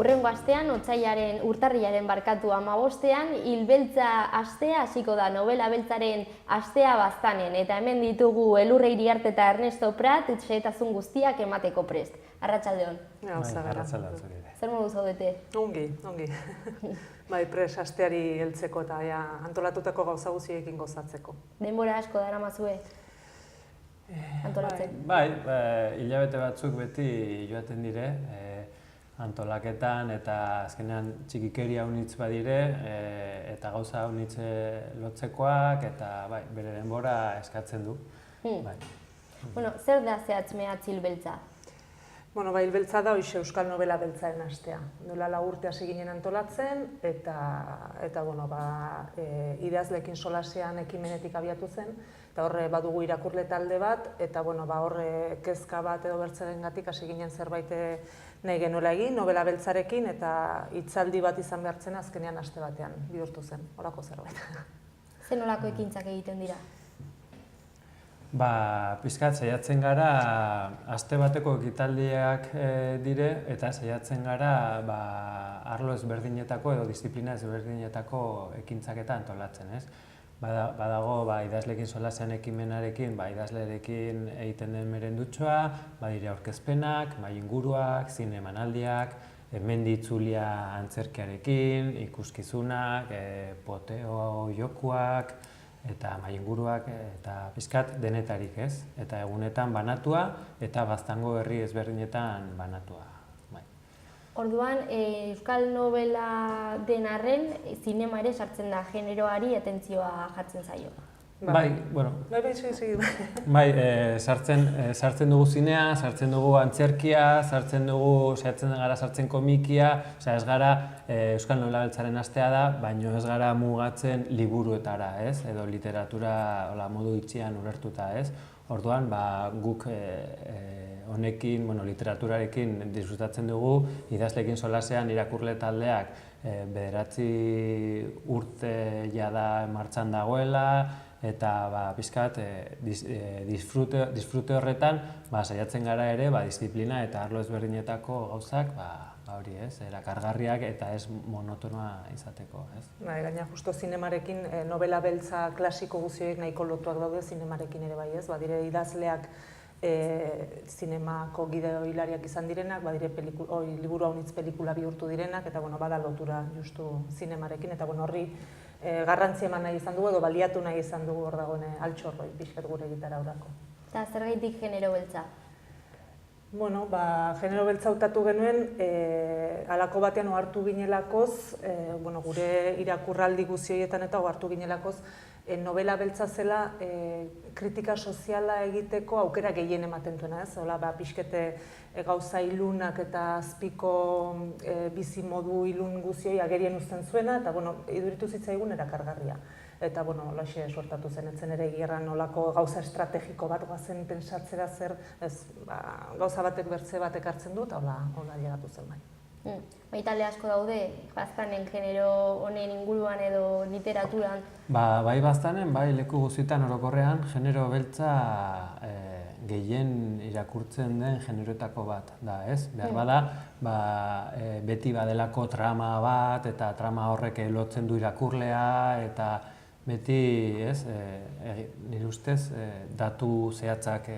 Hurrengo astean, urtarrilaren 15ean, Hilbeltza astea hasiko da, novela beltzaren astea Baztanen, eta hemen ditugu Elurre Iriarte eta Ernesto Prat, xehetasun guztiak emateko prest. Arratsaldeon. Arratsaldeon. Zer modu zaudete? Ongi. Bai, prest asteari heltzeko eta antolatutako gauza guztiekin gozatzeko. Denbora asko daramazue antolatzen? Bai, hilabete batzuk beti joaten dire, antolaketan eta azkenean txikikeria unitz badire eta gauza unitz lotzekoak eta bere denbora eskatzen du. Zer da zehatz mehatz Hilbeltza? Hilbeltza da hoxe Euskal Novela Beltzaren astea. Duela 4 urte hasi ginen antolatzen eta idazleekin solasean ekimenetik abiatu zen eta horre badugu irakurle talde bat eta horre kezka bat edo bertzerengatik hasi ginen zerbait nahi genuela egin novela beltzarekin eta hitzaldi bat izan behartzen azkenean aste batean bihurtu zen, horako zerbait. Zer nolako ekintzak egiten dira? Pixkat, saiatzen gara, aste bateko ekitaldiak dire eta saiatzen gara arlo ezberdinetako edo disiplina ezberdinetako ekintzak eta antolatzen, ez? Badago idazleekin solasean ekimenarekin, idazlerekin egiten den merendutxoa, badire aurkezpenak, inguruak, zinemanaldiak, mendi itzulia antzerkiarekin, ikuskizunak, poteo jokuak, eta inguruak eta pixkat denetarik, ez? Eta egunetan banatua eta Baztango herri ezberdinetan banatua. Orduan, Euskal Novela den arren, zinema ere sartzen da, generoari atentzioa jartzen zaio. Sartzen dugu zinea, sartzen dugu antzerkia, saiatzen gara sartzen komikia, ez gara Euskal Novela Beltzaren astea da, baina ez gara mugatzen liburuetara, ez? Edo literatura modu itxian ulertuta, ez? Orduan, guk honekin, literaturarekin disfrutatzen dugu, idazleekin solasean irakurle taldeak 9 urte jada martxan dagoela, eta pixkat disfrute horretan saiatzen gara ere disiplina eta arlo ezberdinetako gauzak hori ez, erakargarriak eta ez monotonoa izateko, ez? Gaina justo zinemarekin novela beltza klasiko guztiek nahiko lotuak daude zinemarekin ere bai ez, badire idazleak zinemako gidoilariak izan direnak, badire liburu haunitz pelikula bihurtu direnak eta bada lotura justu zinemarekin eta horri garrantzi eman nahi izan dugu edo baliatu nahi izan dugu hor dagoen altxorroi pixkat gure gitara horako. Eta zergaitik genero beltza? Genero beltza hautatu genuen, halako batean ohartu ginelakoz, gure irakurraldi guztietan eta ohartu ginelakoz, novela beltza zela kritika soziala egiteko aukera gehien ematen duena, ez? Pixkete gauza ilunak eta azpiko bizimodu ilun guztioi agerien uzten zuena, eta iduritu zitzaigun erakargarria. Eta holaxe suertatu zen, etzen ere egierran nolako gauza estrategiko bat goazen pentsatzera zer, gauza batek bertze batek hartzen du, eta hola llegatu zen bai. Talde asko daude, Baztanen genero honen inguruan edo literaturan? Bai Baztanen, bai leku guztietan orokorrean, genero beltza gehien irakurtzen den generoetako bat da, ez? Behar bada, beti badelako trama bat, eta trama horrek lotzen du irakurlea, eta beti, ez, nire ustez, datu zehatzak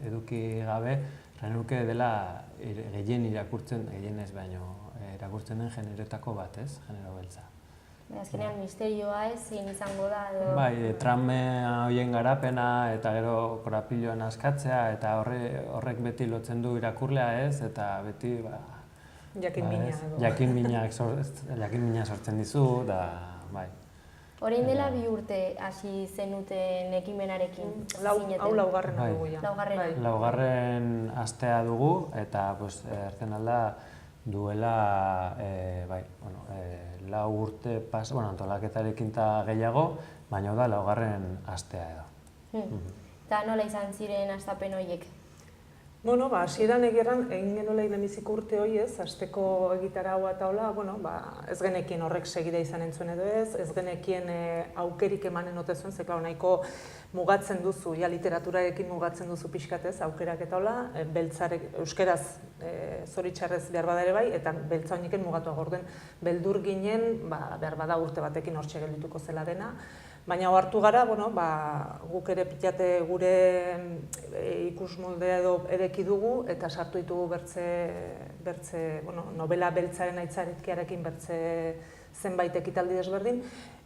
eduki gabe, renuke dela gehien irakurtzen, gehien ez baino, irakurtzen den generoetako bat, ez, genero beltza. Azkenean misterioa ez, zein izango da edo... Bai, trama horien garapena eta gero korapiloan askatzea eta horrek beti lotzen du irakurlea ez, eta beti, jakin mina sortzen dizu, da, bai. Orain dela 2 urte hasi zenuten ekimenarekin zineten? Hau laugarrena dugu ja. Laugarren astea dugu eta erten alda duela 4 urte antolaketarekin eta gehiago, baina da laugarren astea edo. Eta nola izan ziren hastapen horiek? Bueno, hasieran egeran, egin genuela lehenbiziko urte hori ez, hasteko egitaraua eta hola, ez genekien horrek segida izan entzuen edo ez genekien aukerik emanen ote zuen, ze klar, nahiko mugatzen duzu, ja literaturarekin mugatzen duzu pixkatez, aukerak eta hola, beltzarek, euskeraz zoritxarrez behar bada ere bai, eta beltza honiken mugatuago orden, beldur ginen, behar bada urte batekin hortxe geldituko zela dena, baina hartu gara, guk ere pitate gure ikusmoldea edo edeki dugu eta sartu ditugu bertze novela beltzaren aitzaritkiarekin bertze zenbait ekitaldi desberdin.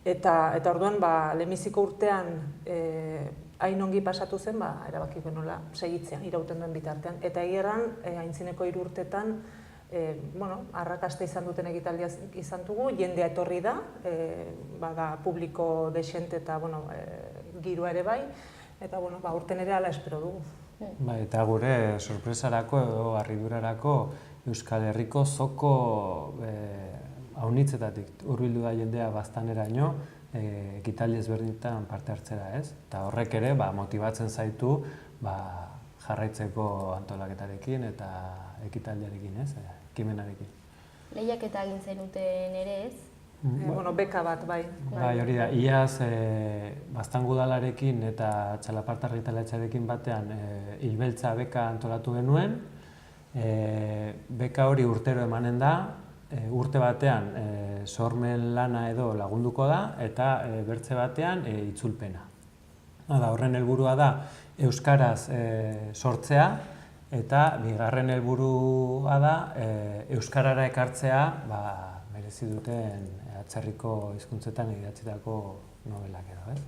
Eta orduan, lehenbiziko urtean hain ongi pasatu zen, erabaki genuela segitzea, irauten duen bitartean. Eta egeran, aintzineko 3 urtetan, arrakasta izan duten ekitaldia izan dugu, jendea etorri da, bada publiko desente eta giroa ere bai, eta urten ere hala espero dugu. Eta gure sorpresarako edo harridurarako Euskal Herriko zoko haunitzetatik hurbildu da jendea baztaneraino ekitaldi ezberdinetan parte hartzera, ez? Eta horrek ere motibatzen zaitu jarraitzeko antolaketarekin eta ekitaldiarekin, ez? Ekimenarekin. Lehiaketa egin zenuten ere, ez? Beka bat, bai. Bai, hori da, iaz Baztango udalarekin eta Txalaparta argitaletxearekin batean Hilbeltza beka antolatu genuen. Beka hori urtero emanen da, urte batean sormen lana edo lagunduko da eta bertze batean itzulpena. Horren helburua da euskaraz sortzea eta bigarren helburua da euskarara ekartzea merezi duten atzerriko hizkuntzetan idatzitako novelak edo, ez?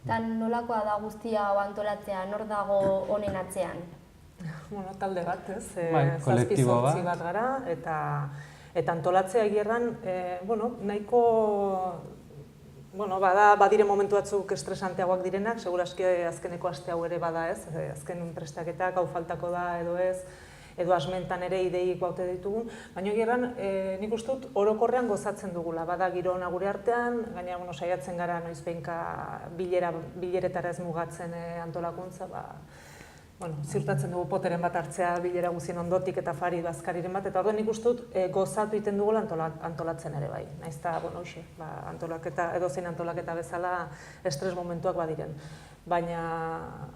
Eta nolakoa da guztia hau antolatzea, nor dago honen atzean? Talde bat, ez? Kolektibo bat. 7-8 bat gara, eta antolatzea egerran, nahiko, badire momentu batzuk estresanteagoak direnak, segurazki azkeneko aste hau ere bada ez, azken prestaketak hau faltako da edo ez, edo asmentan ere ideik baute ditugun, baina egerran nik uste dut orokorrean gozatzen dugula, bada giro ona gure artean, gaina saiatzen gara noizbehinka bileretara ez mugatzen antolakuntza, ziurtatzen dugu poteren bat hartzea bilera guzien ondotik eta fari bazkariren bat, eta orduan nik uste dut gozatu egiten dugula antolatzen ere bai. Naizta, antolaketa, edozein antolaketa bezala estres momentuak badiren. Baina,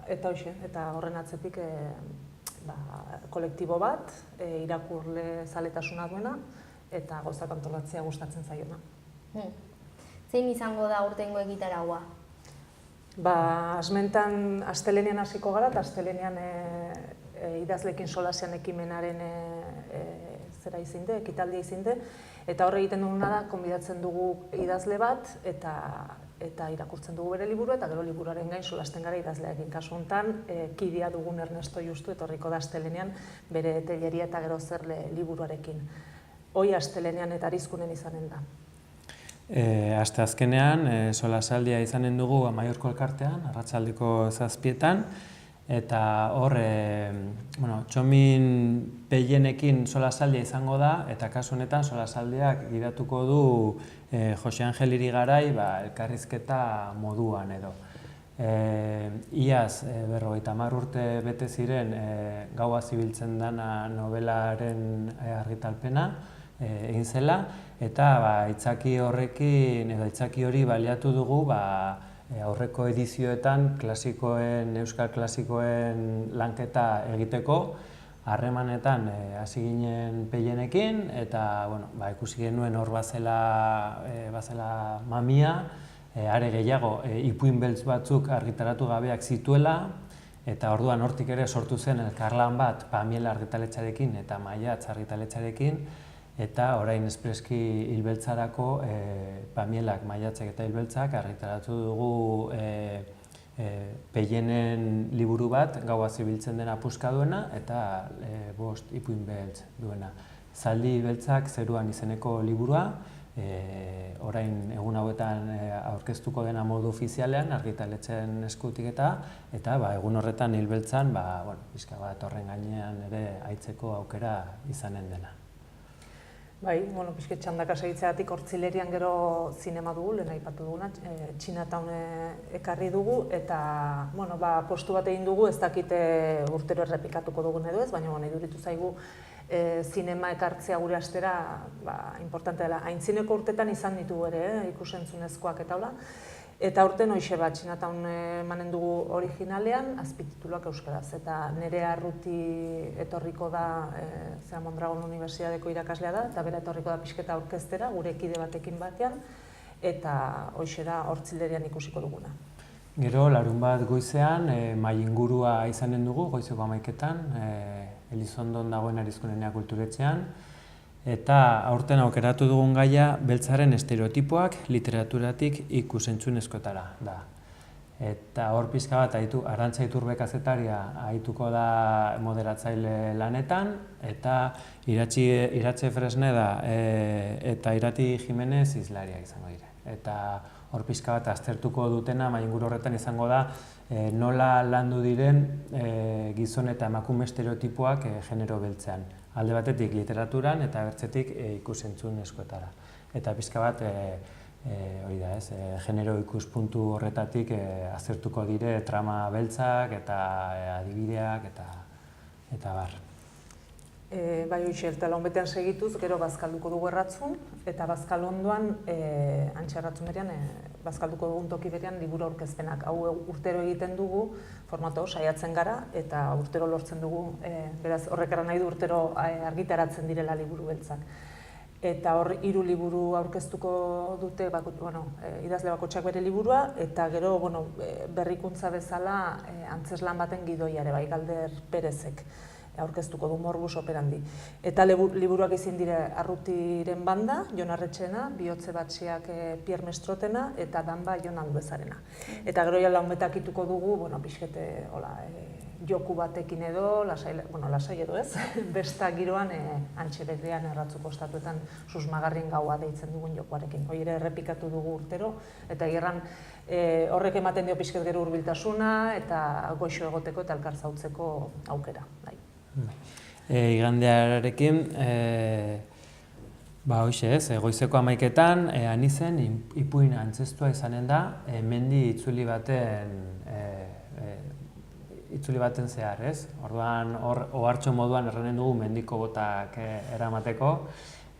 eta horren atzetik kolektibo bat, irakurle zaletasuna duena, eta gozak antolatzea gustatzen zaiona. Zein izango da urtengo egitaraua? Asmentan astelenean hasiko gara, eta astelenean idazlekin solasean ekimenaren ekitaldia izinde, eta horre egiten duguna da, konbidatzen dugu idazle bat, eta irakurtzen dugu bere liburua, eta gero liburuaren gain solasten gara idazleakin. Kasu honetan, kidea dugun Ernesto Justu, etorriko da astelenean bere telleria eta gero zerle liburuarekin. Hoi astelenean eta Arizkunen izanen da. Asteazkenean solasaldia izanen dugu Amaiorko elkartean, arratsaldeko 7etan, eta hor Txomin Peienekin solasaldia izango da, eta kasu honetan solasaldiak gidatuko du Jose Angel Irigarai elkarrizketa moduan edo. Iaz 50 urte bete ziren Gaua zibiltzen dana novelaren argitalpena egin zela, eta aitzaki horrekin edo aitzaki hori baliatu dugu aurreko edizioetan euskal klasikoen lanketa egiteko, harremanetan hasi ginen Peienekin, eta ikusi genuen hor bazela mamia, are gehiago ipuin beltz batzuk argitaratu gabeak zituela, eta orduan hortik ere sortu zen elkarlan bat Pamiela argitaletxarekin eta Maiatz argitaletxarekin, eta orain espreski Hilbeltzarako Pamielak, Maiatzek eta Hilbeltzak argitaratu dugu Peienen liburu bat, Gaua zibiltzen dena puska duena, eta 5 ipuin beltz duena. Zaldi beltzak zeruan izeneko liburua, orain egun hauetan aurkeztuko dena modu ofizialean, argitaletxeen eskutik eta egun horretan Hilbeltzan, pixka bat horren gainean ere aitzeko aukera izanen dena. Bai, pixket txandaka segitzeagatik Hortzilerian gero zinema dugu, lehen aipatu duguna, Chinatown ekarri dugu, eta postu bat egin dugu, ez dakite urtero errepikatuko dugun edo ez, baina iduritu zaigu zinema ekartzea gure astera importante dela. Aintzineko urtetan izan ditugu ere, ikusentzunezkoak eta hola. Eta urten hoxe bat, Chinatown emanen dugu originalean, azpitituluak euskaraz. Eta Nerea Arruti etorriko da, Mondragon Unibertsitateko irakaslea da, eta bera etorriko da pixketa aurkeztera, gure kide batekin batean, eta hoxe da Hortzilerian ikusiko duguna. Gero, larun bat goizean, mahai ingurua izanen dugu, goizeko 11etan, Elizondon dagoen Arizkunenea kulturetxean, eta aurten aukeratu dugun gaia beltzaren estereotipoak literaturatik ikusentzunezkoetara da. Eta hor pixka bat Arantxa Iturbe kazetaria ahituko da moderatzaile lanetan, eta Iratxe Fresneda eta Irati Jimenez hizlaria izango dira. Eta hor pixka bat aztertuko dutena mahai inguru horretan izango da nola landu diren gizon eta emakume estereotipoak genero beltzean. Alde batetik literaturan eta bertzetik ikusentzunezkoetara. Eta pixka bat hori da ez, genero ikuspuntu horretatik aztertuko dire trama beltzak eta adibideak eta bar. Bai, hoxe, eta launbetean segituz, gero bazkalduko dugu Erratzun, eta Bazkalondoan, Antxe Erratzun berean, bazkalduko dugun toki berean liburu aurkezpenak. Hau urtero egiten dugu, formato saiatzen gara, eta urtero lortzen dugu, beraz horrek nahi du urtero argitaratzen direla liburu beltzak. Eta hor 3 liburu aurkeztuko dute, idazle bakoitzak bere liburua, eta gero berrikuntza bezala antzeslan baten gidoiare, Galder Perezek aurkeztuko du Morbus Operandi. Eta liburuak izin dire Arrutiren banda, Jon Arretxena, Bihotze Batxiak Pierre Mestrotena, eta Danba Jon Anduezarena. Eta gero launbetak ituko dugu, pixkete joku batekin edo, lasai edo ez, besta giroan Antxe Begrian Erratzuko ostatuetan susmagarrien gaua deitzen dugun jokuarekin. Hoi ere errepikatu dugu urtero, eta gerran horrek ematen dio pixket gero hurbiltasuna, eta goixo egoteko eta elkar zautzeko aukera. Igandearekin, hoxe ez, goizeko 11etan, anizen ipuin antzestua izanen da, mendi itzuli baten zehar, ez? Orduan, hor ohartxo moduan errenen dugu mendiko botak eramateko,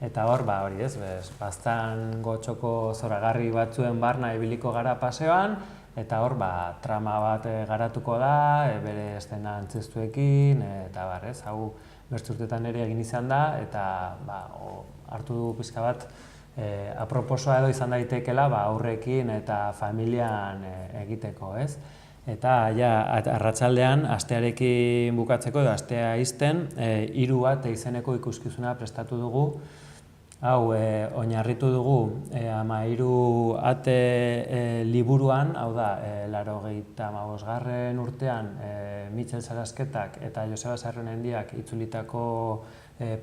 eta hor, hori ez, baztan gotxoko zoragarri batzuen barna ibiliko gara paseoan, eta hor, trama bat garatuko da, bere estena antzestuekin, eta ez, hau bertzurtetan ere egin izan da, eta hartu dugu pixka bat aproposoa edo izan daitekela aurrekin eta familian egiteko, ez? Eta arratsaldean, astearekin bukatzeko edo astea izten, 3 bat izeneko ikuskizuna prestatu dugu. Hau, oinarritu dugu 13 ate liburuan, hau da, 85. urtean Mitxel Sarasketak eta Joseba Sarrionendiak itzulitako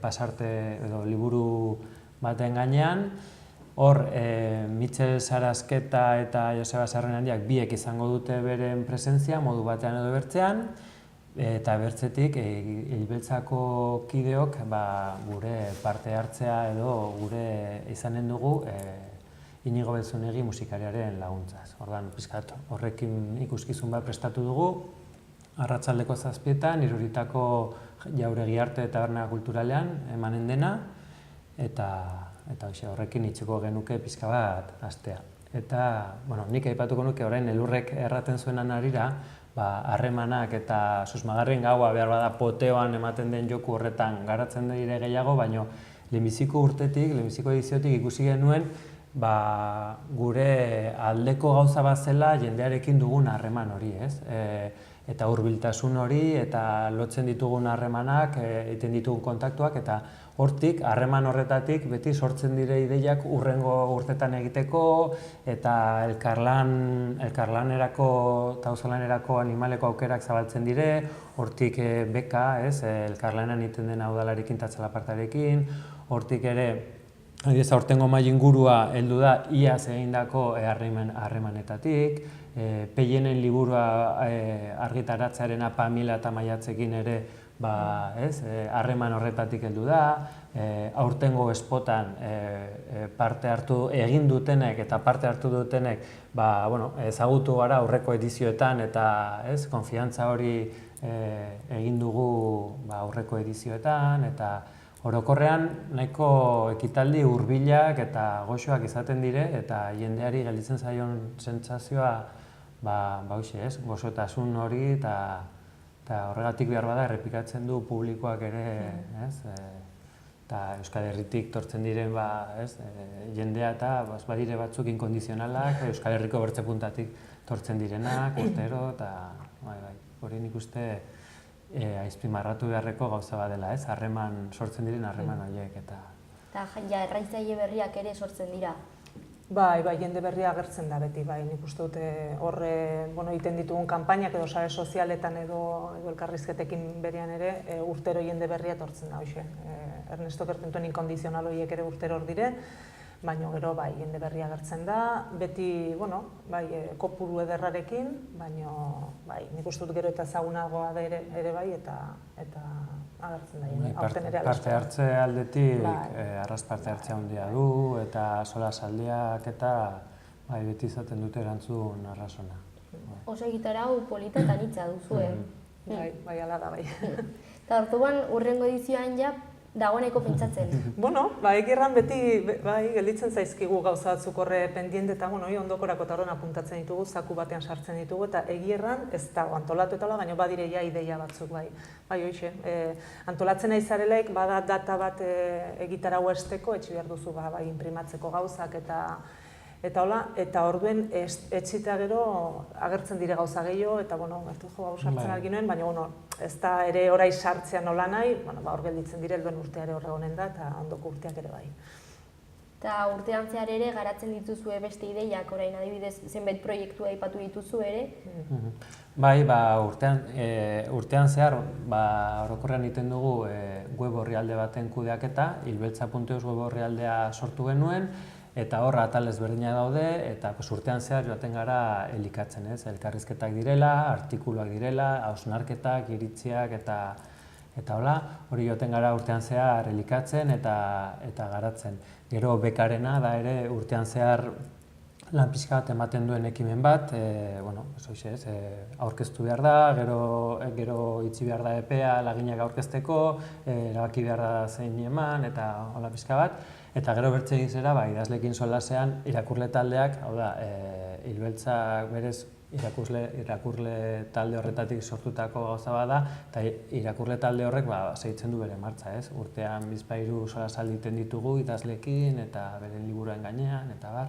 pasarte edo liburu baten gainean. Hor, Mitxel Sarasketa eta Joseba Sarrionendiak biek izango dute beren presentzia, modu batean edo bertzean, eta bertzetik, Hilbeltzako kideok gure parte hartzea edo gure izanen dugu Inigo Belzunegi musikariaren laguntzaz. Orduan, pixkat, horrekin ikuskizun bat prestatu dugu, arratsaldeko 7etan, Iruritako Jauregi Arte eta Taberna Kulturalean emanen dena, eta horrekin itxiko genuke pixka bat astea. Eta, nik aipatuko nuke orain elurrek erraten zuenan arira, harremanak eta susmagarrien gaua behar bada poteoan ematen den joku horretan garatzen dire gehiago, baina lehenbiziko urtetik, lehenbiziko ediziotik ikusi genuen gure aldeko gauza bat zela jendearekin dugun harreman hori, ez? Eta hurbiltasun hori, eta lotzen ditugun harremanak, egiten ditugun kontaktuak, eta hortik, harreman horretatik, beti sortzen dire ideiak urrengo urtetan egiteko, eta elkarlanerako eta auzolanerako animaleko aukerak zabaltzen dire, hortik beka, elkarlanean egiten den udalarekin eta txalapartarekin, hortik ere, aurtengo mahai ingurua heldu da iaz egindako harremanetatik, Peienen liburua argitaratzearen Pamila eta Maiatzekin ere harreman horretatik heldu da, aurtengo espotan parte hartu egin dutenek eta parte hartu dutenek ezagutu gara aurreko edizioetan eta konfiantza hori egin dugu aurreko edizioetan eta orokorrean nahiko ekitaldi hurbilak eta goxoak izaten dire eta jendeari gelditzen zaion sentsazioa gozotasun hori eta horregatik behar bada errepikatzen du publikoak ere, eta Euskal Herritik tortzen diren jendea eta badire batzuk inkondizionalak, Euskal Herriko bertze puntatik tortzen direnak, urtero, eta hori nik uste azpimarratu beharreko gauza bat dela, harreman sortzen diren harreman horiek. Eta erraitzaile berriak ere sortzen dira. Bai, jende berria agertzen da beti, nik uste dute horre egiten ditugun kanpainak edo sare sozialetan edo elkarrizketekin berean ere urtero jende berria etortzen da, hoxe. Ernesto Kertentuen inkondizional horiek ere urtero hor dire, baina gero jende berria agertzen da, beti, kopuru ederrarekin, baina nik uste dut gero eta ezagunagoa da ere bai, eta agertzen da jende, aurten ere alasko. Parte hartze aldetik, arras parte hartzea handia du, eta solasaldiak eta beti izaten dute erantzun arrasona. Oso egitarau polita eta nitza duzu, Bai, ala da, bai. Eta orduan, hurrengo edizioan ja, dagoeneko pentsatzen. Egirran beti gelditzen zaizkigu gauza batzuk horre pendiente eta ondokorako eta horren apuntatzen ditugu, zaku batean sartzen ditugu eta egirran ez dago antolatu eta baina badire ja ideia batzuk hoxe. Antolatzen nahi zarelaik bada data bat egitarau esteko, etxi behar duzu imprimatzeko gauzak eta orduen etxita gero agertzen dire gauza gehiago eta sartzen argi nuen, baina ez da ere orai sartzean nola nahi, hor gelditzen dire, helduen urtea ere horre honen da eta ondoko urteak ere bai. Eta urtean zehar ere garatzen dituzue beste ideiak, orain adibidez zenbait proiektua aipatu dituzu ere? Bai, urtean zehar orokorrean egiten dugu web orrialde baten kudeaketa, hilbeltza.eus web orrialdea sortu genuen, eta hor atal ezberdinak daude, eta urtean zehar joaten gara elikatzen, elkarrizketak direla, artikuluak direla, hausnarketak, iritziak eta hori joaten gara urtean zehar elikatzen eta garatzen. Gero bekarena da ere urtean zehar lan pixka bat ematen duen ekimen bat, aurkeztu behar da, gero itxi behar da epea laginak aurkezteko, erabaki behar da zein eman eta hola pixka bat. Eta gero bertze egin zera, idazleekin solasean irakurle taldeak, hau da, hilbeltzak berez irakurle talde horretatik sortutako gauza bada, eta irakurle talde horrek segitzen du bere martza, ez? Urtean bizpahiru solasaldi egiten ditugu idazleekin eta beren liburuen gainean, eta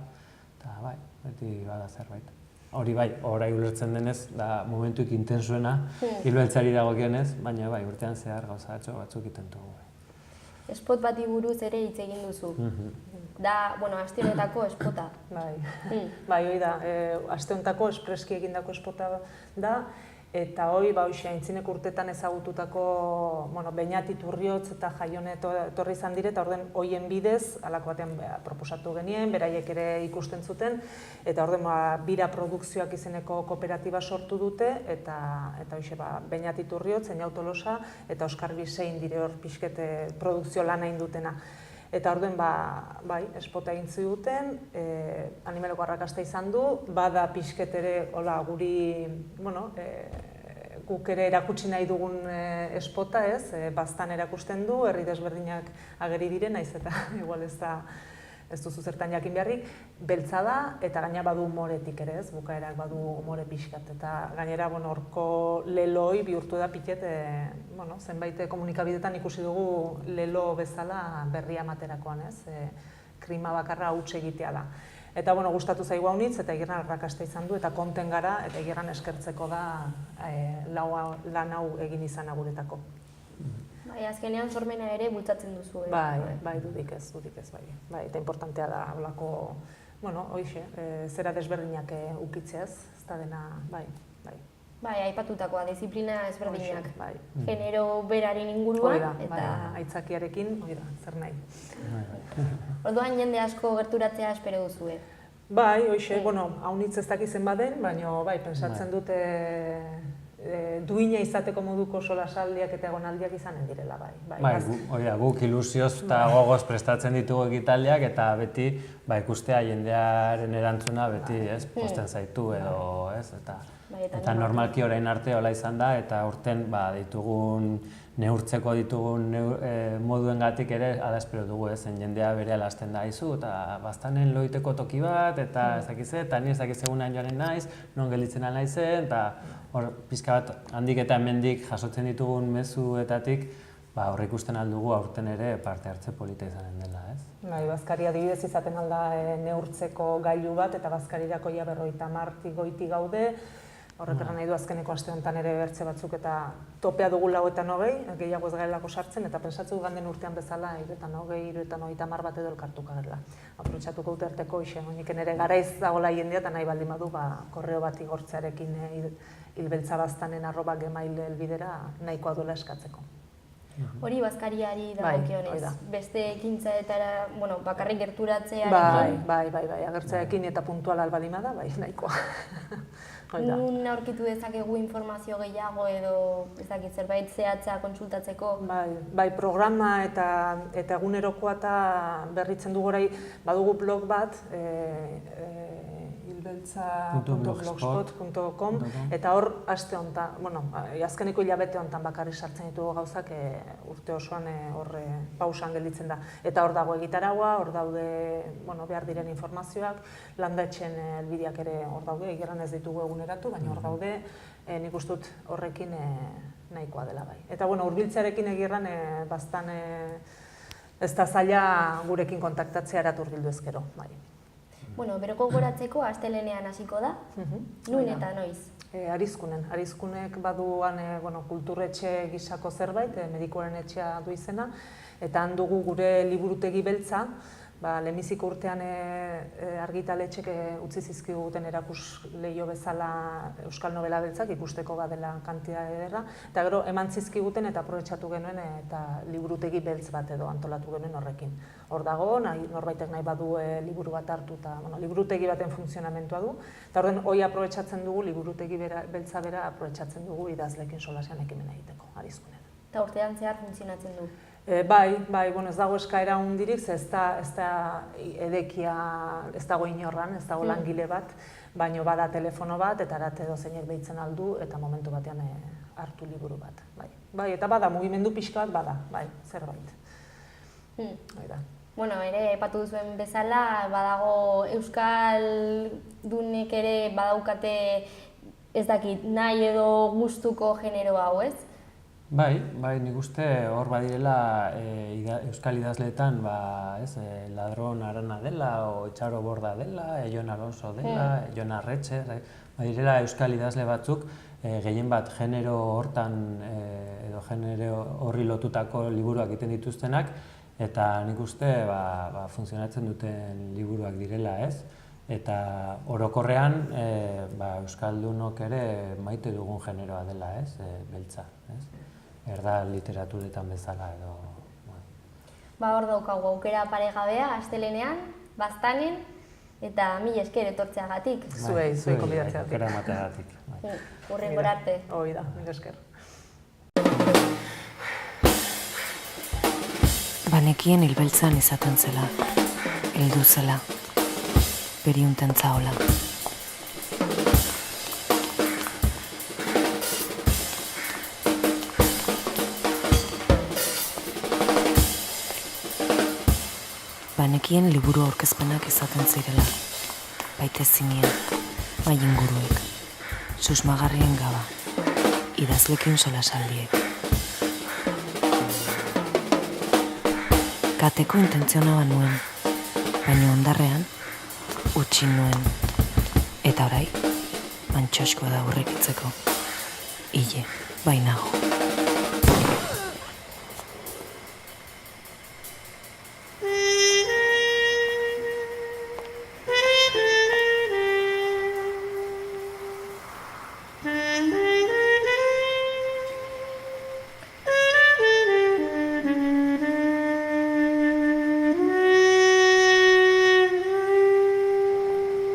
beti bada zerbait. Hori orai ulertzen denez, da momentuik intensuena hilbeltzari dagokionez, baina urtean zehar gauza batzuk egiten dugu. Spot bati buruz ere hitz egin duzu. Da, aste honetako spota. Hoi da, aste honetako espreski egindako spota da, eta hoi, aintzineko urtetan ezagututako Beñat Iturriotz eta Jaione etorri izan dire, eta orden hoien bidez, halako batean proposatu genien, beraiek ere ikusten zuten, eta orden Bira Produkzioak izeneko kooperatiba sortu dute, eta hoxe Beñat Iturriotz, Eñau Tolosa, eta Oskar Bisein dire hor pixkete produkzio lana indutena. Eta orduen, espota egin ziguten, animaleko arrakasta izan du, bada pixket ere, guri, guk ere erakutsi nahi dugun espota, baztan erakusten du, herri desberdinak ageri diren, naiz eta igual ez duzu zertan jakin beharrik, beltza da, eta gaina badu umoretik ere, bukaerak badu umore pixkat, eta gainera horko leloi bihurtu da piket, zenbait komunikabidetan ikusi dugu lelo bezala berria materakoan, krima bakarra huts egitea da. Eta gustatu zaigu haunitz, eta egirran arrakasta izan du, eta konten gara, eta egirran eskertzeko da lan hau egin izan aguretako. Azkenean sormena ere bultzatzen duzu. Dudik ez, bai. Eta importantea da, holako, hoxe, zera desberdinak ukitzeaz, ez da dena, bai. Aipatutakoa, disiplina ezberdinak. Genero beraren inguruan. Aitzakiarekin, zer nahi. Orduan jende asko gerturatzea espero duzue. Hoxe, haunitz ez dakizen baden, baina pentsatzen dute duina izateko moduko solasaldiak eta egonaldiak izanen direla, bai. Guk ilusioz eta gogoz prestatzen ditugu ekitaldiak eta beti ikustea jendearen erantzuna beti pozten zaitu edo, ez? Eta normalki orain arte hola izan da eta urten ditugun neurtzeko ditugun moduengatik ere ala espero dugu, zen jendea berehala hasten da izu eta baztanen loiteko toki bat eta ez dakiz eta ni ez dakiz egunean joanen naiz, non gelditzen al naizen eta hor pixka bat handik eta hemendik jasotzen ditugun mezuetatik hor ikusten aldugu aurten ere parte hartze polita izanen dela, ez? Bai, Bazkari adibidez izaten alda neurtzeko gailu bat eta Bazkarirako ja 50 goiti gaude. Horrek nahi du azkeneko aste honetan ere bertze batzuk eta topea dugu 420, gehiago ez garelako sartzen eta pentsatzu ganden urtean bezala 320, 330 bat edo elkartuko garela. Aprobetxatuko dut erteko ixe, oiniken ere garaiz dagoela jendea eta nahi baldin badu korreo bat igortzearekin hilbeltzabaztanen@gmail helbidera nahikoa duela eskatzeko. Hori Bazkariari dagokionez, beste ekintzaetara, bakarrik gerturatzearekin? Bai, agertzearekin eta puntuala baldin bada, bai, nahikoa. Nun aurkitu dezakegu informazio gehiago edo ezakit zerbait zehatza kontsultatzeko? Bai, programa eta egunerokoa eta berritzen dugu orai badugu blog bat, hilbeltza.blogspot.com eta hor aste honetan, azkeneko hilabete honetan bakarrik sartzen ditugu gauzak urte osoan hor pausan gelditzen da. Eta hor dago egitaragua, hor daude behar diren informazioak, landetxen helbideak ere hor daude, egeran ez ditugu eguneratu, baina hor daude, nik uste dut horrekin nahikoa dela bai. Eta hurbiltzearekin egirran bastan ez da zaila gurekin kontaktatzea erat hurbildu ezkero, bai. Beroko goratzeko astelenean hasiko da, nuin eta noiz? Arizkunek baduan kulturretxe gisako zerbait, medikoaren etxea du izena, eta han dugu gure liburutegi beltza, lehenbiziko urtean argitaletxek utzi zizkiguten erakus lehio bezala Euskal Nobela beltzak ikusteko badela kantia ederra, eta gero eman zizkiguten eta aprobetxatu genuen eta liburutegi beltz bat edo antolatu genuen horrekin. Hor dago, norbaitek nahi badu liburu bat hartu eta liburutegi baten funtzionamentua du, eta horren hoi aprobetxatzen dugu, liburutegi beltza bera aprobetxatzen dugu idazlekin solasean ekimen egiteko, Arizkunen. Eta urtean zehar funtzionatzen du? Bai, ez dago eskaera hundirik, ez da edekia, ez dago inorran, ez dago langile bat, baina bada telefono bat, eta erat edo zeinek behitzen aldu, eta momentu batean hartu liburu bat. Bai, eta bada, mugimendu pixka bat bada, bai, zerbait. Ere, epatu duzuen bezala, badago Euskaldunek ere badaukate, ez dakit, nahi edo gustuko genero hau, ez? Bai, nik uste hor badirela Euskal idazleetan Ladron Arana dela, o Itxaro Borda dela, Jon Alonso dela, Jon Arretxe, badirela Euskal idazle batzuk gehien bat genero hortan edo genero horri lotutako liburuak egiten dituztenak eta nik uste funtzionatzen duten liburuak direla, ez? Eta orokorrean Euskaldunok ere maite dugun generoa dela, ez? Beltza, ez? Erda literaturetan bezala edo... Hor daukagu aukera paregabea, astelenean, baztanen, eta mil esker etortzeagatik. Zuei konbidatzeagatik. Aukera emateagatik. Hurrengor arte. Hoi da, mil esker. Banekien hilbeltzan izaten zela, heldu zela, beriunten zaola. Banekien liburu aurkezpenak izaten zirela, baite zinien, mai inguruek, susmagarrien gaba, idazlekin solasaldiek. Kateko intentziona banuen, baina ondarrean, utzi nuen, eta orai, mantxosko da aurrekitzeko, hile, bainago.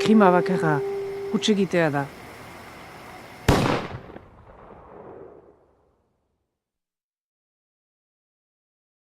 Krima bakarra, huts egitea da.